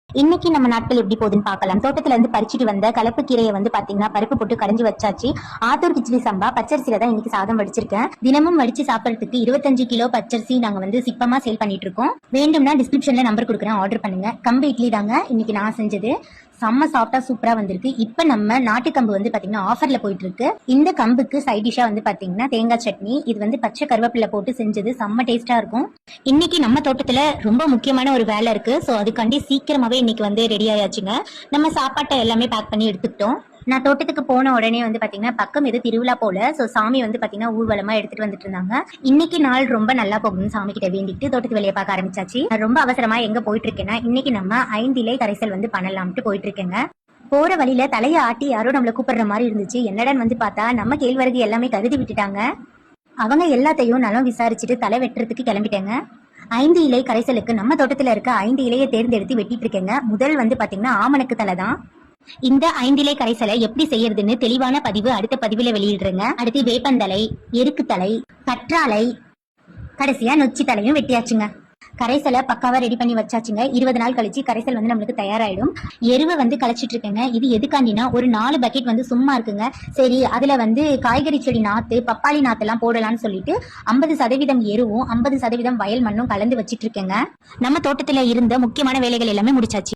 இன்னைக்கு நம்ம நாட்கள் எப்படி போகுதுன்னு பார்க்கலாம். தோட்டத்துல இருந்து பறிச்சுட்டு வந்த கலப்பு கீரையை வந்து பாத்தீங்கன்னா பருப்பு போட்டு கடைஞ்சி வச்சாச்சு. ஆத்தூர் கிச்சடி சம்பா பச்சரிசியில தான் இன்னைக்கு சாதம் வடிச்சிருக்கேன். தினமும் வடிச்சு சாப்பிடறதுக்கு 25 கிலோ பச்சரிசி நாங்க வந்து சிப்பமா சேல் பண்ணிட்டு இருக்கோம். வேண்டும்னா டிஸ்கிரிப்ஷன்ல நம்பர் கொடுக்குறேன், ஆர்டர் பண்ணுங்க. கம்பு இட்லி தாங்க இன்னைக்கு நான் செஞ்சது. செம்ம சாஃப்டா சூப்பரா வந்திருக்கு. இப்ப நம்ம நாட்டு கம்பு வந்து பாத்தீங்கன்னா ஆஃபர்ல போயிட்டு இருக்கு. இந்த கம்புக்கு சைட் டிஷ்ஷா வந்து பாத்தீங்கன்னா தேங்காய் சட்னி. இது வந்து பச்சை கருவேப்பிலை போட்டு செஞ்சது, செம்ம டேஸ்டா இருக்கும். இன்னைக்கு நம்ம தோட்டத்துல ரொம்ப முக்கியமான ஒரு வேலை இருக்கு. சோ அதுக்காண்டி சீக்கிரமாவே இன்னைக்கு வந்து ரெடி ஆயாச்சுங்க. நம்ம சாப்பாட்டை எல்லாமே பேக் பண்ணி எடுத்துக்கிட்டோம். நான் தோட்டத்துக்கு போன உடனே வந்து பாத்தீங்கன்னா பக்கம் எது திருவிழா போல, சோ சாமி வந்து பாத்தீங்கன்னா ஊர்வலமா எடுத்துட்டு வந்துட்டு இருந்தாங்க. இன்னைக்கு நாள் ரொம்ப நல்லா போகணும்னு சாமி கிட்ட வேண்டிட்டு தோட்டத்து வேலையை பார்க்க ஆரம்பிச்சாச்சு. ரொம்ப அவசரமா எங்க போயிட்டு இருக்கேன்னா, இன்னைக்கு நம்ம 5 இலை கரைசல் வந்து பண்ணலாம்ட்டு போயிட்டு இருக்கேங்க. போற வழியில தலைய ஆட்டி யாரோ நம்மள கூப்பிடுற மாதிரி இருந்துச்சு. என்னடான்னு வந்து பார்த்தா நம்ம கேழ்வரகு எல்லாமே கருதி விட்டுட்டாங்க. அவங்க எல்லாத்தையும் நல்லா விசாரிச்சுட்டு தலை வெட்டுறதுக்கு கிளம்பிட்டேங்க. 5 இலை கரைசலுக்கு நம்ம தோட்டத்துல இருக்க 5 இலையை தேர்ந்தெடுத்து வெட்டிட்டு இருக்கேங்க. முதல் வந்து பாத்தீங்கன்னா ஆமணக்கு தலை தான். இந்த 5 இலை கரைசலை எப்படி செய்யறதுன்னு தெளிவான பதிவு அடுத்த பதிவுல வெளியிடுறேங்க. அடுத்து வேப்பந்தலை, எருக்கு தலை, கற்றாழை, கடைசியா நொச்சி தலையும் வெட்டியாச்சுங்க. கரைசலை பக்காவா ரெடி பண்ணி வச்சாச்சுங்க. 20 நாள் கழிச்சு கரைசல் வந்து நம்மளுக்கு தயாராயிடும். எருவை வந்து களைச்சிட்டு இருக்கேங்க. இது எதுக்காண்டினா ஒரு 4 பக்கெட் வந்து சும்மா இருக்குங்க. சரி அதுல வந்து காய்கறி செடி நாத்து, பப்பாளி நாத்து எல்லாம் போடலாம்னு சொல்லிட்டு 50% எருவும் 50% வயல் மண்ணும் கலந்து வச்சிட்டு இருக்கேங்க. நம்ம தோட்டத்துல இருந்த முக்கியமான வேலைகள் எல்லாமே முடிச்சாச்சு.